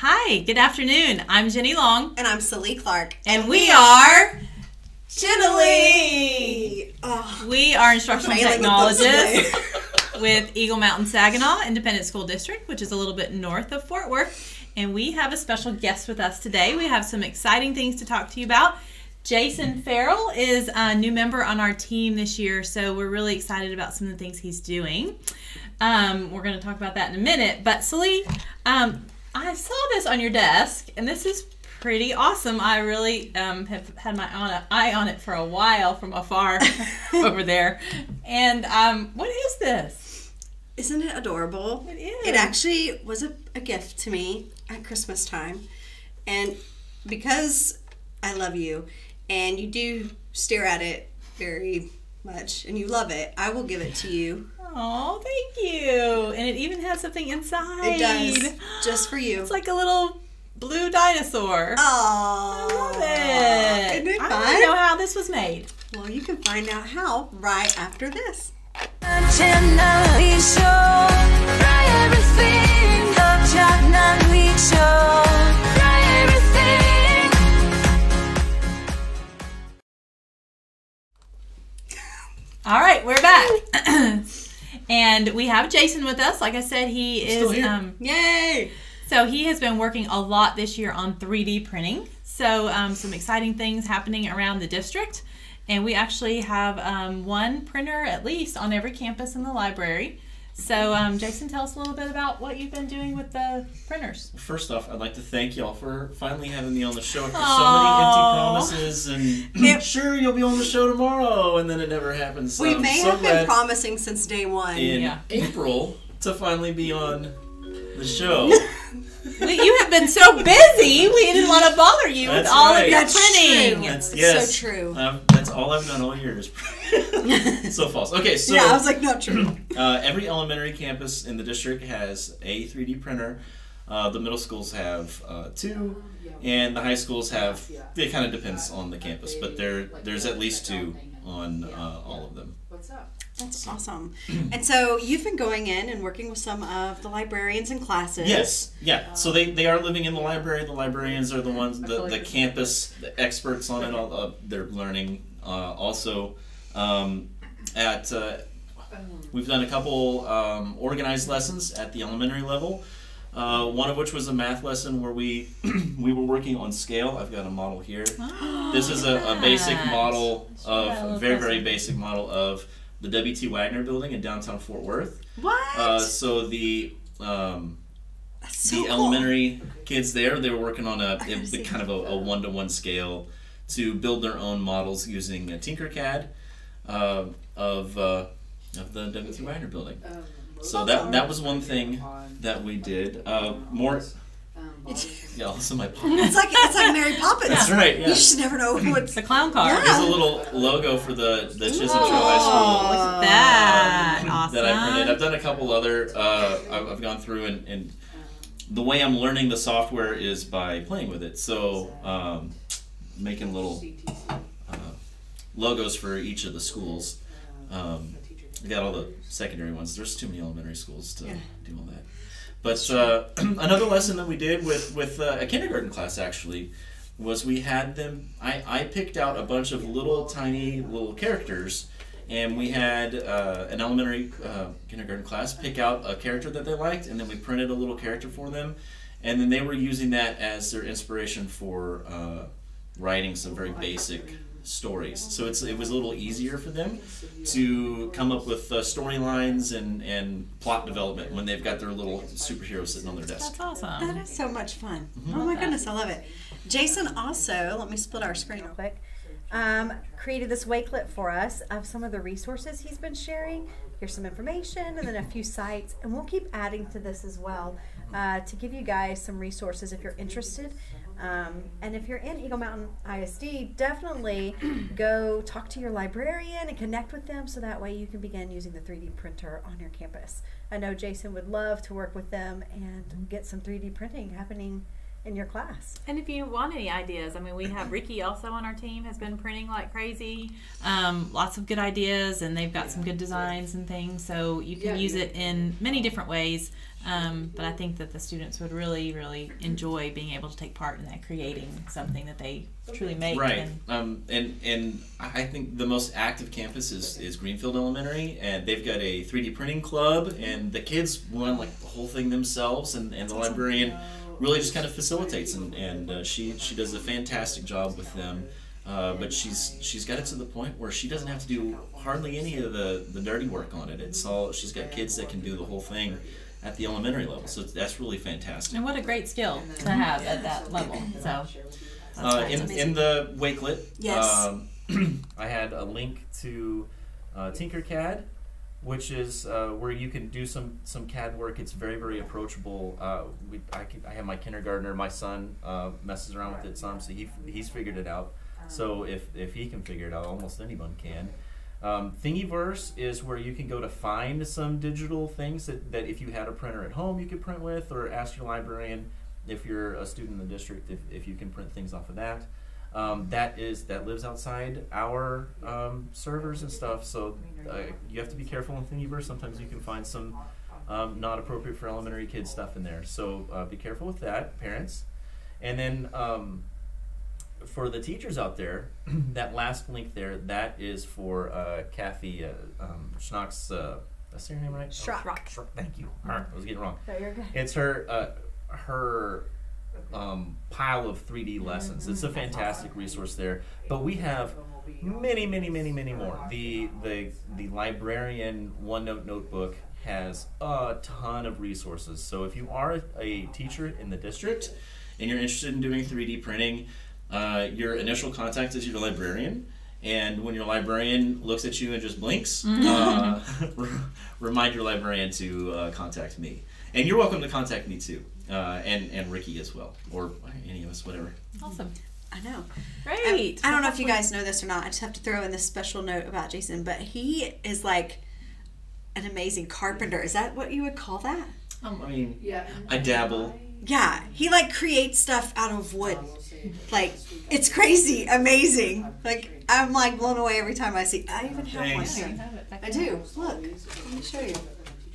Hi, good afternoon. I'm Jenny Long. And I'm Celie Clark. And we are Jenallee. We are instructional technologists with Eagle Mountain Saginaw Independent School District, which is a little bit north of Fort Worth. And we have a special guest with us today. We have some exciting things to talk to you about. Jason Ferrell is a new member on our team this year, so we're really excited about some of the things he's doing. We're going to talk about that in a minute. But Celie, I saw this on your desk, and this is pretty awesome. I really have had my eye on it for a while from afar over there. And what is this? Isn't it adorable? It is. It actually was a gift to me at Christmas time. And because I love you, and you do stare at it very much, and you love it, I will give it to you. Oh, thank you. And it even has something inside. It does. Just for you. It's like a little blue dinosaur. Oh, I love it. Isn't it fun? I want to know how this was made. Well, you can find out how right after this. Jenallee show, try everything. The Jenallee show, try everything. All right, we're back. And we have Jason with us. Like I said, he is Yay! So he has been working a lot this year on 3D printing. So some exciting things happening around the district. And we actually have one printer at least on every campus in the library. So Jason, tell us a little bit about what you've been doing with the printers. First off, I'd like to thank y'all for finally having me on the show after so many empty promises and sure, you'll be on the show tomorrow, and then it never happens. So We I'm may so have been promising since day one. in April to finally be on the show. You have been so busy, we didn't want to bother you with That's all right. of your That's printing. true. Yes, So true. That's all I've done all year is print. So false. Okay, so Yeah, I was like, not true. every elementary campus in the district has a 3D printer. The middle schools have two, and the high schools have, it kind of depends on the campus, but there's at least two on all of them. What's up? That's awesome. And so you've been going in and working with some of the librarians in classes. Yes, yeah. So they are living in the library. The librarians are the ones, the campus the experts on it. All they're learning. Also, we've done a couple organized lessons at the elementary level. One of which was a math lesson where we were working on scale. I've got a model here. This is a basic model of very basic model of the W.T. Wagner building in downtown Fort Worth. What? So the That's so cool. elementary kids there, they were working on a kind of a one-to-one scale to build their own models using Tinkercad of the W.T. Wagner building. So that was one thing that we did. More. Yeah, also my pocket. It's like Mary Poppins. That's right. Yeah. You just never know what's The clown car. Yeah. There's a little logo for the Chisholm Trail High School. Look at that. Awesome. That I printed. I've done a couple other. I've gone through and the way I'm learning the software is by playing with it. So making little logos for each of the schools. I got all the secondary ones. There's too many elementary schools to do all that. But another lesson that we did with a kindergarten class actually was we had them. I picked out a bunch of tiny little characters, and we had an elementary kindergarten class pick out a character that they liked, and then we printed a little character for them, and then they were using that as their inspiration for writing some very basic stories. So it was a little easier for them to come up with storylines and plot development when they've got their little superhero sitting on their desk. That's awesome. That is so much fun. Oh my goodness, I love it. Jason also, let me split our screen real quick, created this wakelet for us of some of the resources he's been sharing. Here's some information and then a few sites, and we'll keep adding to this as well to give you guys some resources if you're interested. And if you're in Eagle Mountain ISD, definitely go talk to your librarian and connect with them so that way you can begin using the 3D printer on your campus. I know Jason would love to work with them and get some 3D printing happening in your class. And if you want any ideas, I mean, we have Ricky also on our team, has been printing like crazy. Lots of good ideas, and they've got some good designs and things. So you can use it in many different ways. But I think that the students would really, really enjoy being able to take part in that, creating something that they truly make. Right. And I think the most active campus is Greenfield Elementary, and they've got a 3D printing club, and the kids run like the whole thing themselves, and the librarian really just kind of facilitates, and she does a fantastic job with them. But she's got it to the point where she doesn't have to do hardly any of the dirty work on it. It's all, she's got kids that can do the whole thing at the elementary level, so that's really fantastic. And what a great skill to have at that level. So, in the Wakelet, Yes. I had a link to Tinkercad, which is where you can do some CAD work. It's very, very approachable. I have my kindergartner, my son, messes around with it some, so he's figured it out. So if he can figure it out, almost anyone can. Thingiverse is where you can go to find some digital things that if you had a printer at home you could print with, or ask your librarian if you're a student in the district if you can print things off of that. That lives outside our servers and stuff, so you have to be careful in Thingiverse. Sometimes you can find some not appropriate for elementary kids stuff in there, so be careful with that, parents. And then for the teachers out there, that last link there, that is for Kathy Schnock's, that's her name, right? Schrock. Schrock, thank you. I was getting it wrong. No, you're good. It's her pile of 3D lessons. It's a fantastic resource there. But we have many, many, many, many more. The librarian OneNote notebook has a ton of resources. So if you are a teacher in the district and you're interested in doing 3D printing, your initial contact is your librarian, and when your librarian looks at you and just blinks, remind your librarian to contact me. And you're welcome to contact me too, and Ricky as well, or any of us, whatever. awesome. I know. Great. I don't know if you guys know this or not. I just have to throw in this special note about Jason, but he is like an amazing carpenter. Is that what you would call that? I mean, I dabble. Yeah, he like creates stuff out of wood. Like, it's crazy, amazing. Like, I'm like blown away every time I see. I even have one Thanks. here. I do. Look, let me show you.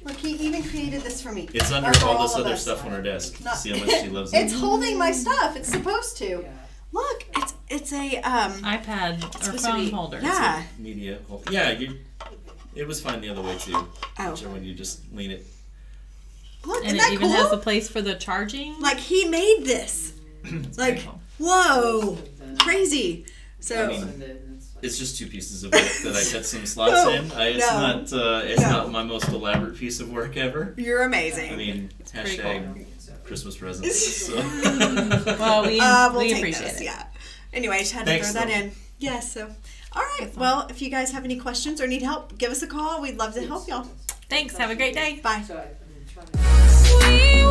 Look, he even created this for me. It's under Or for all this of other us. stuff on her desk. Not- See how much she loves it. It's holding my stuff. It's supposed to. Look, it's a iPad or supposed to phone be- holder. Yeah. Media. Yeah, it was fine the other way too. Oh. Whichever when you just lean it. Look, And isn't it that even cool? has a place for the charging. Like, he made this. Like, whoa, crazy. So, I mean, it's just two pieces of wood that I cut some slots in. It's not my most elaborate piece of work ever. you're amazing. I mean, pretty hashtag Christmas presents. So. Well, we We'll take appreciate those, it. yeah. Anyway, I just had to Thanks, throw that though. in. Yes, so. All right, well, if you guys have any questions or need help, give us a call. We'd love to help y'all. Thanks. Have a great day. Bye. We